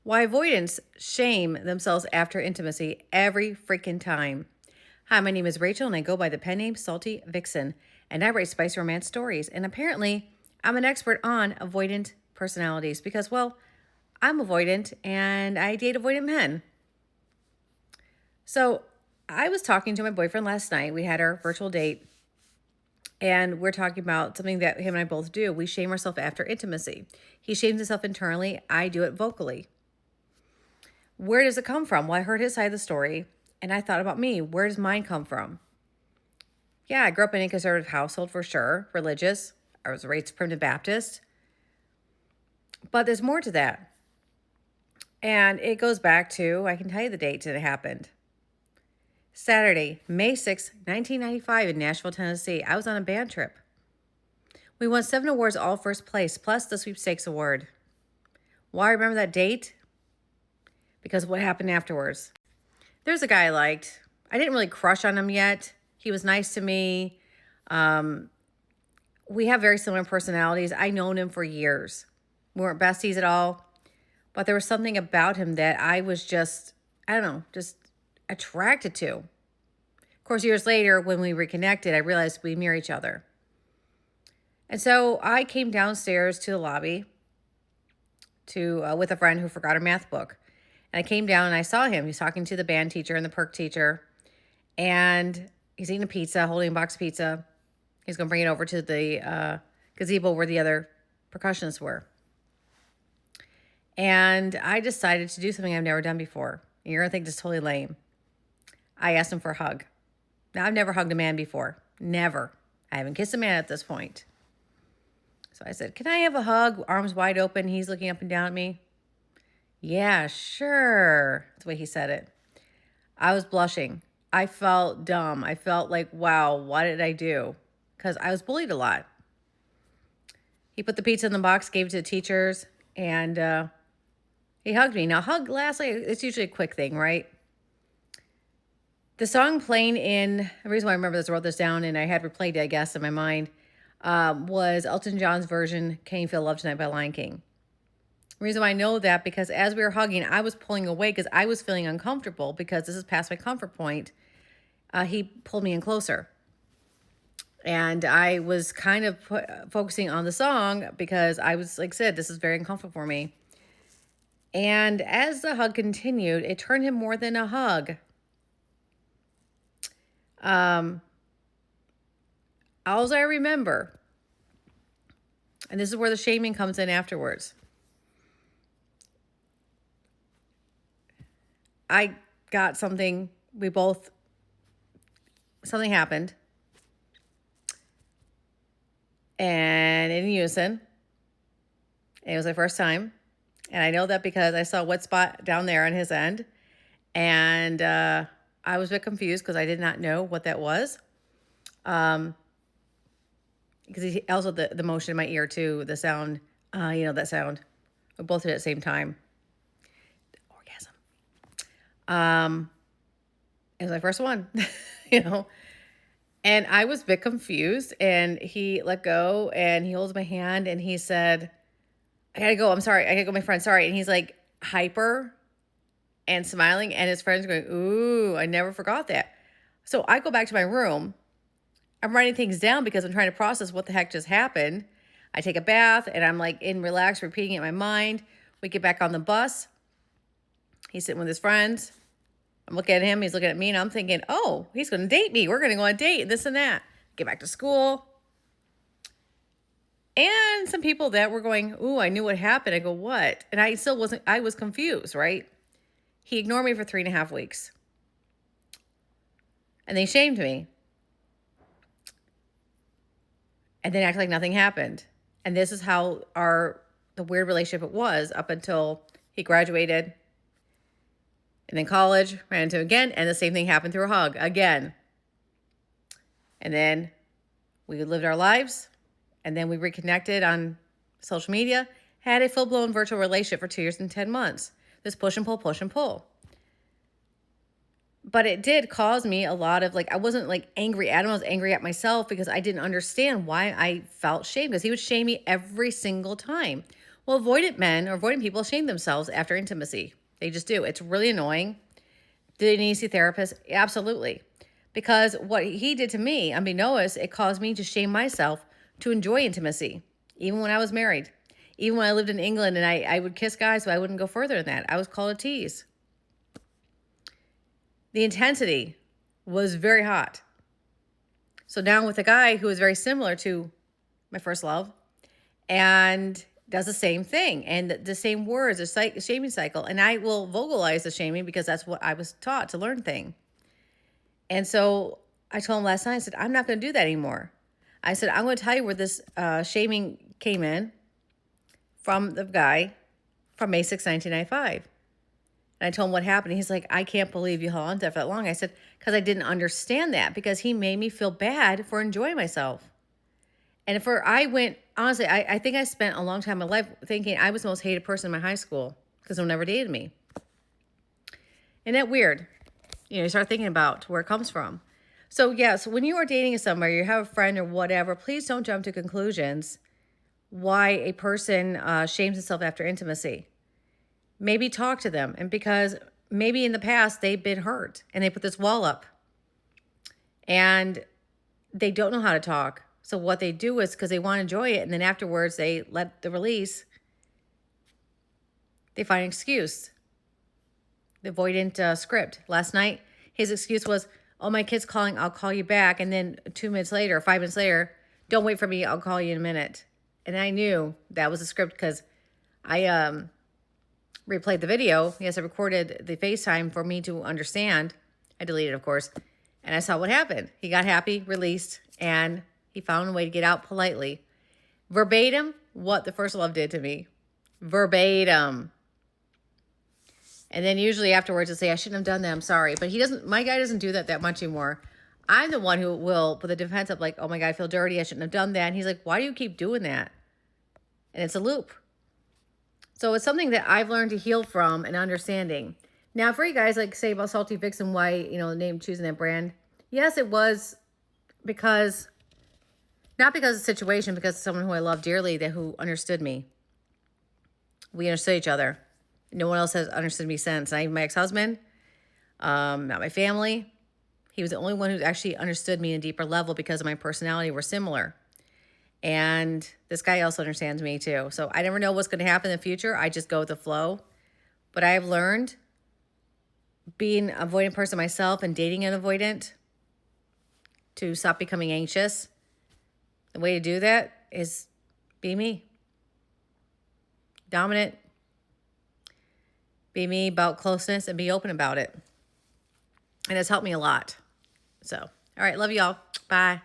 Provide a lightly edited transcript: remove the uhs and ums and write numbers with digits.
Why avoidants shame themselves after intimacy every freaking time. Hi, my name is Rachel and I go by the pen name Salty Vixen, and I write spicy romance stories. And apparently, I'm an expert on avoidant personalities because, well, I'm avoidant and I date avoidant men. So I was talking to my boyfriend last night. We had our virtual date and we're talking about something that him and I both do. We shame ourselves after intimacy. He shames himself internally. I do it vocally. Where does it come from? Well, I heard his side of the story and I thought about me. Where does mine come from? Yeah, I grew up in a conservative household for sure, religious. I was raised primitive Baptist. But there's more to that. And it goes back to, I can tell you the date that it happened. Saturday, May 6, 1995 in Nashville, Tennessee. I was on a band trip. We won 7 awards, all first place, plus the sweepstakes award. Why I remember that date? Because of what happened afterwards. There's a guy I liked. I didn't really crush on him yet. He was nice to me. We have very similar personalities. I've known him for years. We weren't besties at all. But there was something about him that I was just, I don't know, just attracted to. Of course, years later, when we reconnected, I realized we mirror each other. And so I came downstairs to the lobby with a friend who forgot her math book. And I came down and I saw him. He's talking to the band teacher and the perk teacher. And he's eating a pizza, holding a box of pizza. He's going to bring it over to the gazebo where the other percussionists were. And I decided to do something I've never done before. You're going to think this is totally lame. I asked him for a hug. Now, I've never hugged a man before. Never. I haven't kissed a man at this point. So I said, can I have a hug? Arms wide open. He's looking up and down at me. Yeah, sure. That's the way he said it. I was blushing. I felt dumb. I felt like, wow, what did I do? Because I was bullied a lot. He put the pizza in the box, gave it to the teachers, and he hugged me. Now, hug lastly, it's usually a quick thing, right? The song playing the reason why I remember this, I wrote this down, and I had replayed it, I guess, in my mind, was Elton John's version, Can You Feel Love Tonight by Lion King. The reason why I know that, because as we were hugging, I was pulling away because I was feeling uncomfortable because this is past my comfort point. He pulled me in closer. And I was kind of focusing on the song because I was, like I said, this is very uncomfortable for me. And as the hug continued, it turned him more than a hug. All I remember, and this is where the shaming comes in afterwards. I got something, something happened. And in unison, it was my first time. And I know that because I saw a wet spot down there on his end. And I was a bit confused because I did not know what that was. Because he also the motion in my ear too, the sound, that sound. We both did it at the same time. Orgasm. It was my first one, And I was a bit confused, and he let go, and he holds my hand, and he said, I gotta go. I'm sorry. I gotta go, my friend. Sorry. And he's like hyper and smiling, and his friend's going, ooh, I never forgot that. So I go back to my room. I'm writing things down because I'm trying to process what the heck just happened. I take a bath, and I'm like relaxed, repeating it in my mind. We get back on the bus. He's sitting with his friends. I'm looking at him. He's looking at me, and I'm thinking, oh, he's going to date me. We're going to go on a date, this and that. Get back to school. And some people that were going, ooh, I knew what happened. I go, what? And I was confused, right? He ignored me for 3.5 weeks. And they shamed me. And then acted like nothing happened. And this is how the weird relationship it was up until he graduated. And then college, ran into him again, and the same thing happened through a hug again. And then we lived our lives, and then we reconnected on social media, had a full-blown virtual relationship for 2 years and 10 months. This push and pull, push and pull. But it did cause me a lot of, I wasn't angry at him. I was angry at myself because I didn't understand why I felt shame, because he would shame me every single time. Well, avoidant men or avoidant people shame themselves after intimacy. They just do. It's really annoying. Do they need to see therapists? Absolutely. Because what he did to me, unbeknownst, it caused me to shame myself to enjoy intimacy, even when I was married. Even when I lived in England and I would kiss guys, but I wouldn't go further than that. I was called a tease. The intensity was very hot. So now with a guy who is very similar to my first love and does the same thing and the same words, a shaming cycle. And I will vocalize the shaming because that's what I was taught to learn thing. And so I told him last night, I said, I'm not going to do that anymore. I said, I'm going to tell you where this shaming came in from the guy from May 6, 1995. And I told him what happened. He's like, I can't believe you held on to that for that long. I said, because I didn't understand that, because he made me feel bad for enjoying myself. And honestly, I think I spent a long time in my life thinking I was the most hated person in my high school because no one ever dated me. Isn't that weird? You start thinking about where it comes from. So yes, when you are dating somebody, you have a friend or whatever, please don't jump to conclusions why a person shames himself after intimacy. Maybe talk to them, and because maybe in the past they've been hurt and they put this wall up and they don't know how to talk. So what they do is, because they want to enjoy it, and then afterwards they let the release, they find an excuse. The avoidant script. Last night, his excuse was, oh, my kid's calling, I'll call you back. And then 2 minutes later, 5 minutes later, don't wait for me, I'll call you in a minute. And I knew that was a script because I replayed the video. Yes, I recorded the FaceTime for me to understand. I deleted, of course. And I saw what happened. He got happy, released, and he found a way to get out politely. Verbatim, what the first love did to me. Verbatim. And then usually afterwards he'll say, I shouldn't have done that, I'm sorry. But my guy doesn't do that much anymore. I'm the one who will put the defense up like, oh my God, I feel dirty, I shouldn't have done that. And he's like, why do you keep doing that? And it's a loop. So it's something that I've learned to heal from and understanding. Now, for you guys, like say about Salty Vixen, why, the name choosing that brand. Yes, it was because, not because of the situation, because of someone who I love dearly, who understood me. We understood each other. No one else has understood me since. Not even my ex-husband, not my family. He was the only one who actually understood me in a deeper level because of my personality. We're similar. And this guy also understands me too. So I never know what's going to happen in the future. I just go with the flow. But I have learned, being an avoidant person myself and dating an avoidant, to stop becoming anxious. The way to do that is be me. Dominant. Be me about closeness and be open about it. And it's helped me a lot. So, all right. Love y'all. Bye.